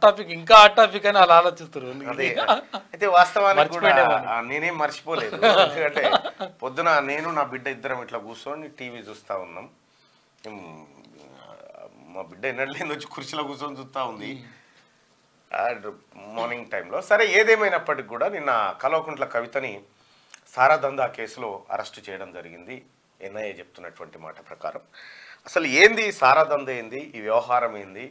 Topic ఇంకా hot topic అని అలా ఆలోచిస్తారు. అయితే వాస్తవానికి కూడా నేనేం మర్చిపోలేదు. ఎందుకంటే పొద్దున నేను నా బిడ్డ ఇద్దరం ఇట్లా కూర్చొని టీవీ చూస్తూ ఉన్నాం. మా బిడ్డ ఎన్నడలేని వచ్చి కుర్చీలో కూర్చొని చూస్తూ ఉంది మార్నింగ్ టైంలో. సరే, ఏదేమైనప్పటికి కూడా నిన్న కల్వకుంట్ల కవితని సారాదందా కేసులో అరెస్టు చేయడం జరిగింది. ఎన్ఐఏ చెప్తున్నటువంటి మాట ప్రకారం అసలు ఏంది సారాదంద, ఏంది ఈ వ్యవహారం, ఏంది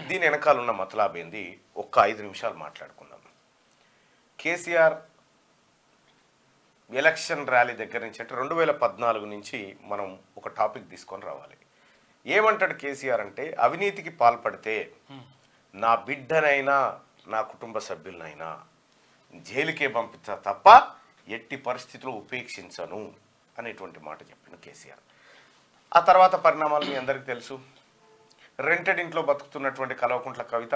దీని వెనకాల ఉన్న మతలాబ్ ఏంది, ఒక్క 5 నిమిషాలు మాట్లాడుకుందాం. కేసీఆర్ ఎలక్షన్ ర్యాలీ దగ్గర నుంచి అంటే 2014 నుంచి మనం ఒక టాపిక్ తీసుకొని రావాలి. ఏమంటాడు కేసీఆర్ అంటే, అవినీతికి పాల్పడితే నా బిడ్డనైనా నా కుటుంబ సభ్యులనైనా జైలుకే పంపిస్తా తప్ప ఎట్టి పరిస్థితుల్లో ఉపేక్షించను అనేటువంటి మాట చెప్పిన కేసీఆర్. ఆ తర్వాత పరిణామాలు మీ అందరికీ తెలుసు. రెంటెడ్ ఇంట్లో బతుకుతున్నటువంటి కల్వకుంట్ల కవిత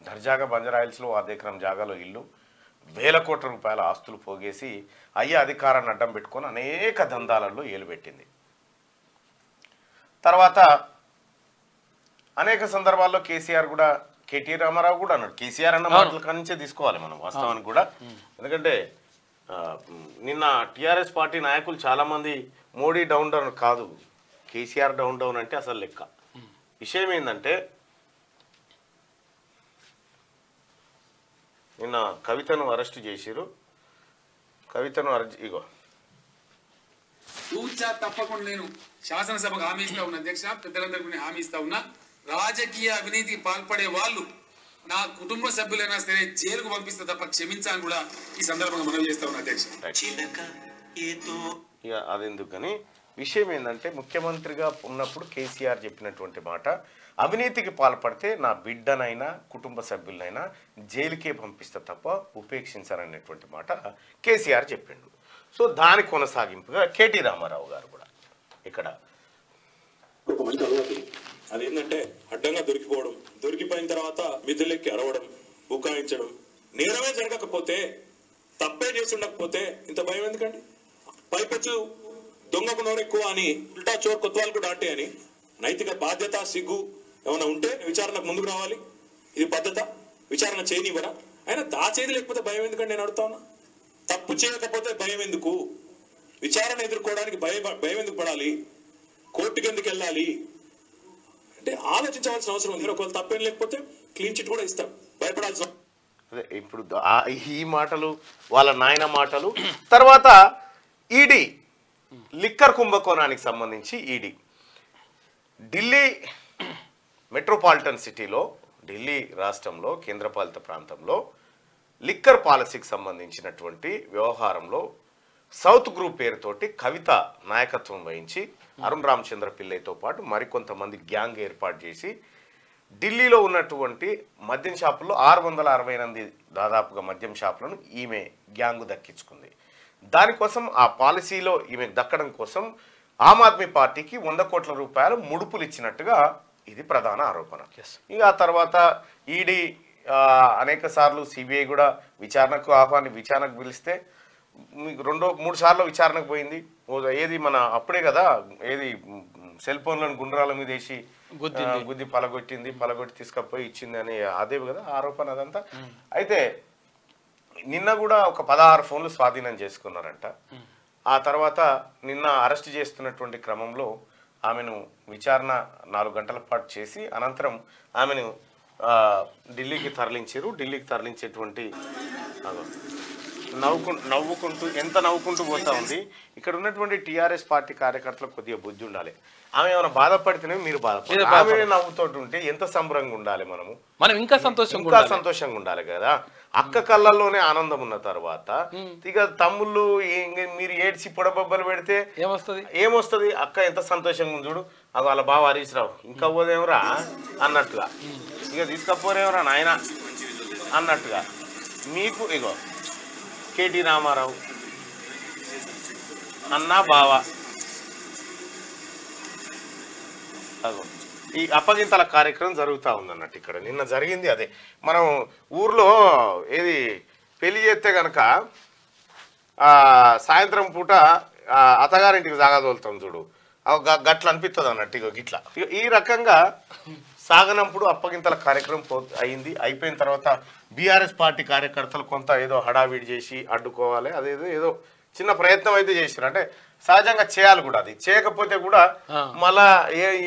దర్జాగా బంజారాయిల్స్లో 10 ఎకరం జాగాలో ఇల్లు, వేల కోట్ల రూపాయల ఆస్తులు పోగేసి అయ్యే అధికారాన్ని అడ్డం పెట్టుకొని అనేక దందాలలో ఏలుపెట్టింది. తర్వాత అనేక సందర్భాల్లో కేసీఆర్ కూడా, కేటీ రామారావు కూడా అన్నాడు. కేసీఆర్ అన్న మాటల కానించే తీసుకోవాలి మనం వాస్తవానికి కూడా. ఎందుకంటే నిన్న టీఆర్ఎస్ పార్టీ నాయకులు చాలామంది మోడీ డౌన్ డౌన్ కాదు, కేసీఆర్ డౌన్ డౌన్ అంటే అసలు లెక్క. విషయం ఏంటంటే, నిన్న కవితను అరెస్ట్ చేసిరు. కవితను ఇగో తప్పకుండా నేను శాసనసభకు హామీ ఇస్తా ఉన్నా. అధ్యక్ష, పెద్దలందరికీ హామీ ఇస్తా ఉన్నా, రాజకీయ అవినీతికి పాల్పడే వాళ్ళు నా కుటుంబ సభ్యులైనా సరే జైలుకు పంపిస్తే తప్ప క్షమించాలని కూడా ఈ సందర్భంగా మనం చేస్తా ఉన్నా. అధ్యక్ష, ఇక అదెందుకు కానీ విషయం ఏంటంటే, ముఖ్యమంత్రిగా ఉన్నప్పుడు కేసీఆర్ చెప్పినటువంటి మాట, అవినీతికి పాల్పడితే నా బిడ్డనైనా కుటుంబ సభ్యులనైనా జైలుకే పంపిస్తే తప్ప ఉపేక్షించారనేటువంటి మాట కేసీఆర్ చెప్పిండు. సో దాని కొనసాగింపుగా కేటీ రామారావు గారు కూడా ఇక్కడ ఒక మంచి అలవాటు అదేంటంటే అడ్డంగా దొరికిపోవడం, దొరికిపోయిన తర్వాత మిద్దులెక్కి అరవడం, బుకాయించడం. నేరమే జరగకపోతే, తప్పే చేసి ఉండకపోతే ఇంత భయం ఎందుకండి? పైపెచ్చు దొంగకు నోరు ఎక్కువ అని, ఉల్టా చోర్ కొత్వాలకు డాటే అని నైతిక బాధ్యత, సిగ్గు ఏమైనా ఉంటే విచారణకు ముందుకు రావాలి. ఇది పద్ధత? విచారణ చేయనివ్వరా? అయినా దాచేది లేకపోతే భయం ఎందుకండి నేను అడుగుతా ఉన్నా. తప్పు చేయకపోతే భయం ఎందుకు? విచారణ ఎదుర్కోవడానికి భయం ఎందుకు పడాలి? కోర్టుకి ఎందుకు వెళ్ళాలి అంటే ఆలోచించవలసిన అవసరం ఉంది. ఒకవేళ తప్పేం లేకపోతే క్లీన్ చిట్ కూడా ఇస్తాం, భయపడాల్సిన. అదే ఇప్పుడు ఈ మాటలు వాళ్ళ నాయన మాటలు. తర్వాత ఈడీ లిక్కర్ కుంభకోణానికి సంబంధించి ఈడీ ఢిల్లీ మెట్రోపాలిటన్ సిటీలో, ఢిల్లీ రాష్ట్రంలో, కేంద్రపాలిత ప్రాంతంలో లిక్కర్ పాలసీకి సంబంధించినటువంటి వ్యవహారంలో సౌత్ గ్రూప్ పేరుతోటి కవిత నాయకత్వం వహించి అరుణ్ రామచంద్ర పిల్లయ్యతో పాటు మరికొంతమంది గ్యాంగ్ ఏర్పాటు చేసి ఢిల్లీలో ఉన్నటువంటి మద్యం షాపుల్లో 668 దాదాపుగా మద్యం షాపులను ఈమె గ్యాంగు దక్కించుకుంది. దానికోసం ఆ పాలసీలో ఈమె దక్కడం కోసం ఆమ్ ఆద్మీ పార్టీకి 100 కోట్ల రూపాయలు ముడుపులు ఇచ్చినట్టుగా ఇది ప్రధాన ఆరోపణ. ఇక ఆ తర్వాత ఈడీ అనేక సార్లు సిబిఐ కూడా విచారణకు పిలిస్తే మీకు 2-3 సార్లు విచారణకు పోయింది. ఏది మన అప్పుడే కదా, ఏది సెల్ ఫోన్లను గుండ్రాల మీద వేసి గుద్ది పలగొట్టి తీసుకపోయి ఇచ్చింది అని అదే కదా ఆరోపణ అదంతా. అయితే నిన్న కూడా ఒక 16 ఫోన్లు స్వాధీనం చేసుకున్నారంట. ఆ తర్వాత నిన్న అరెస్ట్ చేస్తున్నటువంటి క్రమంలో ఆమెను విచారణ 4 గంటల పాటు చేసి అనంతరం ఆమెను ఢిల్లీకి తరలించారు. ఢిల్లీకి తరలించేటువంటి నవ్వుకుంటూ పోతా ఉంది. ఇక్కడ ఉన్నటువంటి టీఆర్ఎస్ పార్టీ కార్యకర్తలకు కొద్దిగా బుద్ధి ఉండాలి. ఆమె ఏమైనా బాధపడితేనే మీరు బాధపడాలి. నవ్వుతోటి ఉంటే ఎంత సంబరంగా ఉండాలి, మనం ఇంకా సంతోషంగా ఉండాలి కదా. అక్క కళ్ళల్లోనే ఆనందం ఉన్న తర్వాత ఇక తమ్ముళ్ళు మీరు ఏడ్చి పొడబొబ్బలు పెడితే ఏమొస్తుంది? అక్క ఎంత సంతోషంగా ఉంది చూడు, అది వాళ్ళ బావ హరీష్ రావు ఇంకా పోదేమరా అన్నట్టుగా, ఇక తీసుకపోరేమరా నాయన అన్నట్టుగా. మీకు ఇగో కేటీ రామారావు అన్న బావ అగో ఈ అప్పగింతల కార్యక్రమం జరుగుతూ ఉందన్నట్టు. ఇక్కడ నిన్న జరిగింది అదే. మనం ఊర్లో ఏది పెళ్లి చేస్తే కనుక సాయంత్రం పూట అత్తగారింటికి జాగా తోలుతాం చూడు, గట్ల అనిపిస్తుంది అన్నట్టు. ఇగో గిట్లా ఈ రకంగా సాగనంపుడు అప్పగింతల కార్యక్రమం అయింది. అయిపోయిన తర్వాత బీఆర్ఎస్ పార్టీ కార్యకర్తలు కొంత ఏదో హడావిడి చేసి అడ్డుకోవాలి, అదేదో ఏదో చిన్న ప్రయత్నం అయితే చేశారు. అంటే సహజంగా చేయాలి కూడా, అది చేయకపోతే కూడా మళ్ళా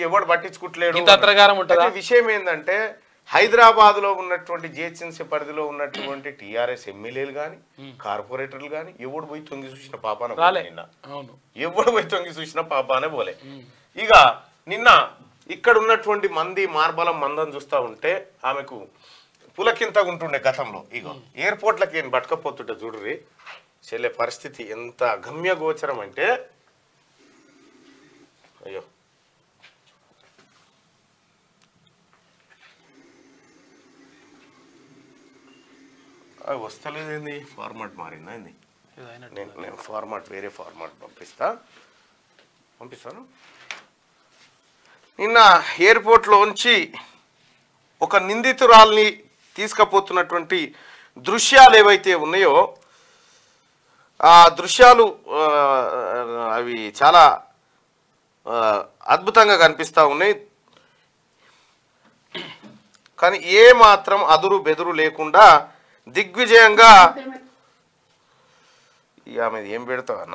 ఎవడు పట్టించుకుంటలేడు. విషయం ఏంటంటే హైదరాబాద్ లో ఉన్నటువంటి జిహెచ్ఎంసీ పరిధిలో ఉన్నటువంటి టీఆర్ఎస్ ఎమ్మెల్యేలు కానీ కార్పొరేటర్లు కానీ ఎవడు పోయి తొంగి చూసిన పాపాన నిన్న, ఎవడు పోయి తొంగి చూసిన పాపానే పోలే. ఇక నిన్న ఇక్కడ ఉన్నటువంటి మంది మార్బలం మందం చూస్తూ ఉంటే ఆమెకు పులకింతగా ఉంటుండే గతంలో. ఇగో ఎయిర్పోర్ట్లకి ఏం పట్టుకపోతుంటే చూడుర్రి చెల్లె పరిస్థితి ఎంత అగమ్య గోచరం అంటే, అయ్యో అది వస్తలేదేంది, ఫార్మాట్ మారిందా ఏంది? నేను ఫార్మాట్ వేరే ఫార్మాట్ పంపిస్తాను. నిన్న ఎయిర్పోర్ట్లోంచి ఒక నిందితురాల్ని తీసుకుపోతున్నటువంటి దృశ్యాలు ఏవైతే ఉన్నాయో ఆ దృశ్యాలు అవి చాలా అద్భుతంగా కనిపిస్తూ ఉన్నాయి. కానీ ఏ మాత్రం అదురు బెదురు లేకుండా దిగ్విజయంగా ఆమె ఏం పెడతావు అన్న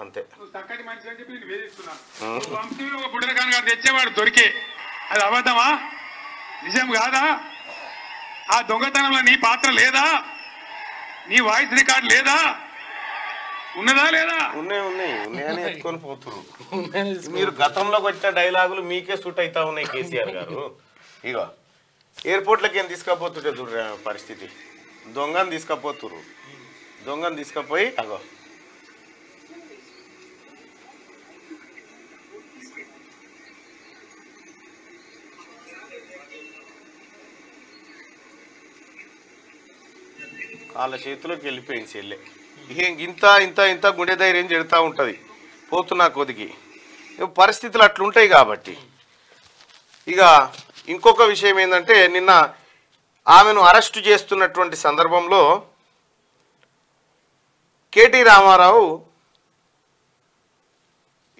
అంతే. తెచ్చేవాడు దొరికే అది అబద్ధమా నిజం కాదా? ఆ దొంగతనంలో నీ పాత్ర లేదా? నీ వాయిస్ రికార్డ్ లేదా? ఉన్నదా లేదా? ఉన్నాయని ఎత్తుకొని పోతురు. మీరు గతంలో వచ్చిన డైలాగులు మీకే సూట్ అవుతా ఉన్నాయి కేసీఆర్ గారు. ఇగో ఎయిర్పోర్ట్లకి ఏం తీసుకపోతుంటే చూడ పరిస్థితి, దొంగని తీసుకపోతురు. దొంగని తీసుకపోయి అగో వాళ్ళ చేతిలోకి వెళ్ళిపోయింది చెల్లె. ఇంత ఇంత ఇంత గుండె ధైర్యం చెడుతూ ఉంటుంది పోతున్నా కొద్దికి. పరిస్థితులు అట్లుంటాయి కాబట్టి. ఇక ఇంకొక విషయం ఏంటంటే నిన్న ఆమెను అరెస్టు చేస్తున్నటువంటి సందర్భంలో కేటీ రామారావు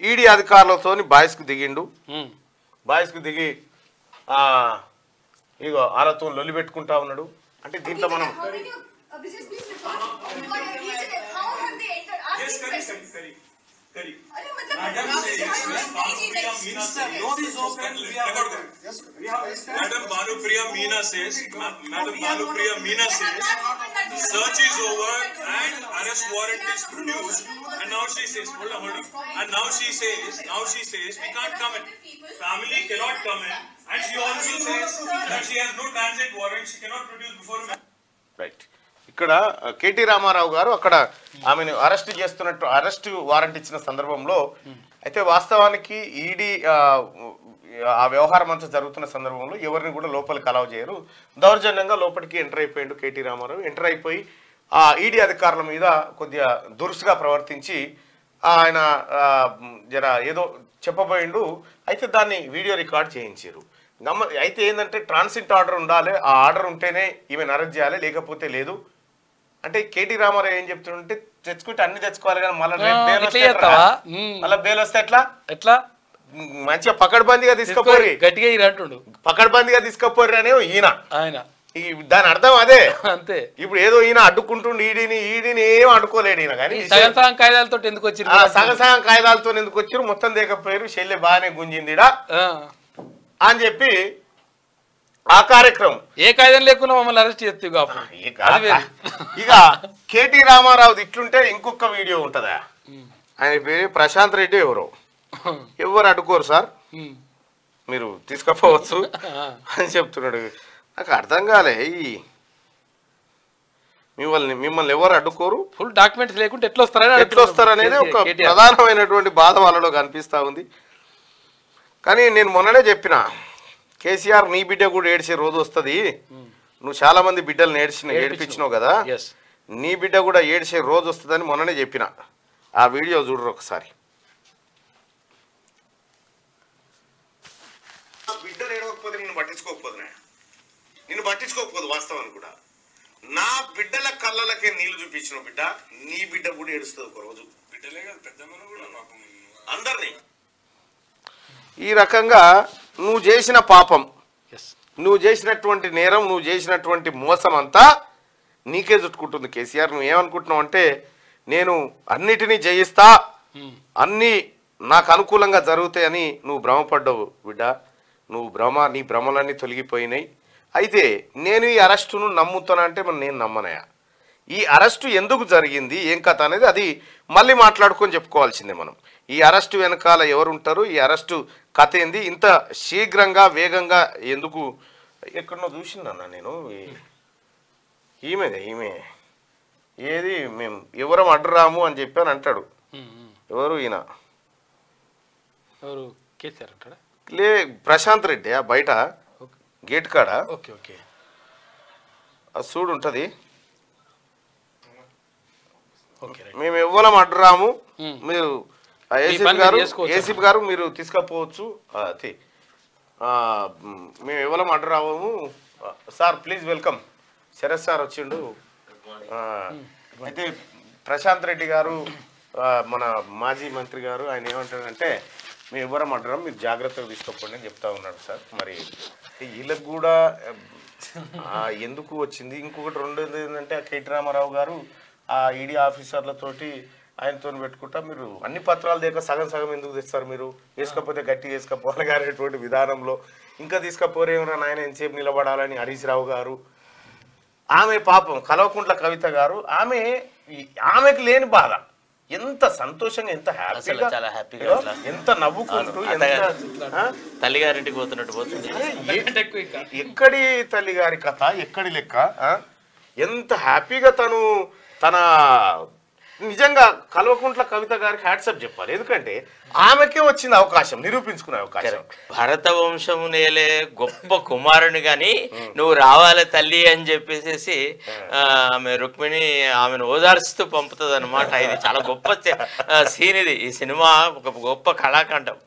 ఈడీ అధికారులతో బాయ్స్కి దిగిండు. బాయ్స్కి దిగి ఇగో వాళ్ళతో లొల్లి పెట్టుకుంటా ఉన్నాడు. అంటే దీంట్లో మనం Madam Bhanupriya Meena says, search is over and arrest warrant is produced. And now she says, hold on. And now she says, we can't come in. Family cannot come in. And she also says that she has no transit warrant. She cannot produce before. Right. ఇక్కడ KT Ramarao గారు అక్కడ ఆమెను arrest చేస్తున్నట్టు arrest warrant ఇచ్చిన సందర్భంలో అయితే వాస్తవానికి ED ఆ వ్యవహారం అంతా జరుగుతున్న సందర్భంలో ఎవరిని కూడా లోపలికి అలౌ చేయరు. దౌర్జన్యంగా లోపలికి ఎంటర్ అయిపోయాడు కేటీ రామారావు. ఎంటర్ అయిపోయి ఆ ఈడీ అధికారుల మీద కొద్దిగా దురుసుగా ప్రవర్తించి ఆయన జర ఏదో చెప్పబోయిండు. అయితే దాన్ని వీడియో రికార్డ్ చేయించారు. అయితే ఏంటంటే ట్రాన్సిట్ ఆర్డర్ ఉండాలి, ఆ ఆర్డర్ ఉంటేనే ఈమెను అరెస్ట్ చేయాలి, లేకపోతే లేదు. అంటే కేటీ రామారావు ఏం చెప్తుంటే తెచ్చుకుంటే అన్ని తెచ్చుకోవాలి కానీ మళ్ళీ బెయిల్ వస్తే ఎట్లా మంచిగా పకడ్బందీగా తీసుకుపోయి గట్టిగా అంటుండు, పకడ్బందీగా తీసుకుపోయి అనే ఆయన దాని అర్థం అదే. అంతే. ఇప్పుడు ఏదో ఈయన అడ్డుకుంటుండు ఈడీని ఏం అడ్డుకోలేడు ఈయన. కానీ సగం కాయిదాలతో ఎందుకు వచ్చి సగం కాయిదాలతో ఎందుకు వచ్చారు, మొత్తం దేకపోయారు, చెల్లె బాగానే గుంజిందిడా అని చెప్పి ఆ కార్యక్రమం ఏ కాయిదం లేకుండా మమ్మల్ని అరెస్ట్ చేస్తావు. ఇక కేటీ రామారావు ఇట్లుంటే ఇంకొక వీడియో ఉంటుందా, ఆయన పేరు ప్రశాంత్ రెడ్డి ఎవరు అడ్డుకోరు సార్, మీరు తీసుకపోవచ్చు అని చెప్తున్నాడు. నాకు అర్థం కాలే, మిమ్మల్ని ఎవరు అడ్డుకోరు, ఫుల్ డాక్యుమెంట్స్ లేకుంటే ఎట్లా వస్తారనేది ఒక ప్రధానమైనటువంటి బాధ వాళ్ళలో కనిపిస్తూ ఉంది. కానీ నేను మొన్ననే చెప్పిన, కేసీఆర్ నీ బిడ్డ కూడా ఏడ్చే రోజు వస్తుంది, నువ్వు చాలా మంది బిడ్డలు ఏడిపించినావు కదా, నీ బిడ్డ కూడా ఏడ్చే రోజు వస్తుందని మొన్ననే చెప్పిన. ఆ వీడియో చూడరు ఒకసారి. బిడ్డలు ఏడవకపోతే నిన్ను పట్టించుకోకపోదు వాస్తవాన్ని కూడా. నా బిడ్డల కళ్ళలకే నీళ్లు చూపించిన బిడ్డ, నీ బిడ్డ కూడా ఏడుస్తుంది ఒక రోజు. అందరినీ ఈ రకంగా నువ్వు చేసిన పాపం, ఎస్ నువ్వు చేసినటువంటి నేరం, నువ్వు చేసినటువంటి మోసం అంతా నీకే చుట్టుకుంటుంది కేసీఆర్. నువ్వు ఏమనుకుంటున్నావు అంటే నేను అన్నిటినీ జయిస్తా, అన్నీ నాకు అనుకూలంగా జరుగుతాయని నువ్వు భ్రమపడ్డావు బిడ్డ. నీ భ్రమలన్నీ తొలగిపోయినాయి. అయితే నేను ఈ అరెస్టును నమ్ముతానా అంటే మరి నేను నమ్మనయా. ఈ అరెస్టు ఎందుకు జరిగింది, ఏం కథ అనేది అది మళ్ళీ మాట్లాడుకొని చెప్పుకోవాల్సిందే మనం. ఈ అరెస్టు వెనకాల ఎవరు ఉంటారు, ఈ అరెస్టు కథ ఏంది, ఇంత శీఘ్రంగా వేగంగా ఎందుకు. ఎక్కడనో చూసిందన్నా నేను, ఈమె ఏది మేము ఎవరం అడ్డురాము అని చెప్పాను అంటాడు. ఎవరు ఈయన, ఎవరు కేసీఆర్ అంటాడా? లే ప్రశాంత్ రెడ్డి బయట గేట్ కాడ ఓకే ఓకే చూడు ఉంటుంది, ఓకే మేము ఎవ్వరం అడ్డురాము, మీరు ఏసీపీ గారు మీరు తీసుకపోవచ్చు, మేము ఎవ్వరం అడ్డురాము సార్, ప్లీజ్ వెల్కమ్. శరత్ సార్ వచ్చిండు. అయితే ప్రశాంత్ రెడ్డి గారు మన మాజీ మంత్రి గారు ఆయన ఏమంటాడంటే మేము ఎవ్వరం అడ్డరం, మీరు జాగ్రత్తగా తీసుకోకండి అని చెప్తా ఉన్నాడు సార్. మరి వీళ్ళకి కూడా ఎందుకు వచ్చింది. ఇంకొకటి రెండోది ఏంటంటే కేటీ రామారావు గారు ఆ ఈడీ ఆఫీసర్లతోటి ఆయనతో పెట్టుకుంటా మీరు అన్ని పత్రాలు దేక సగం సగం ఎందుకు తెస్తారు, మీరు వేసుకపోతే గట్టి వేసుకపోవాలి అనేటువంటి విధానంలో ఇంకా తీసుకపోరేమన్నా నాయన ఎంతసేపు నిలబడాలని హరీష్ రావు గారు. ఆమె పాపం కల్వకుంట్ల కవిత గారు, ఆమెకి లేని బాధ, ఎంత సంతోషంగా, ఎంత హ్యాపీగా, చాలా హ్యాపీగా, ఎంత నవ్వుకుంటూ, తల్లిగారింటికి పోతున్నట్టు పోతుంది. ఎక్కడి తల్లిగారి కథ, ఎక్కడి లెక్క, ఎంత హ్యాపీగా తన నిజంగా కల్వకుంట్ల కవిత గారికి హ్యాట్సప్ చెప్పాలి. ఎందుకంటే ఆమెకే వచ్చింది అవకాశం, నిరూపించుకునే అవకాశం. భరత వంశము నేలే గొప్ప కుమారుని గాని నువ్వు రావాలి తల్లి అని చెప్పేసి ఆమె రుక్మిణి ఆమెను ఓదార్చుతూ పంపుతుంది అనమాట. ఇది చాలా గొప్ప సీన్. ఇది ఈ సినిమా ఒక గొప్ప కళాఖండం.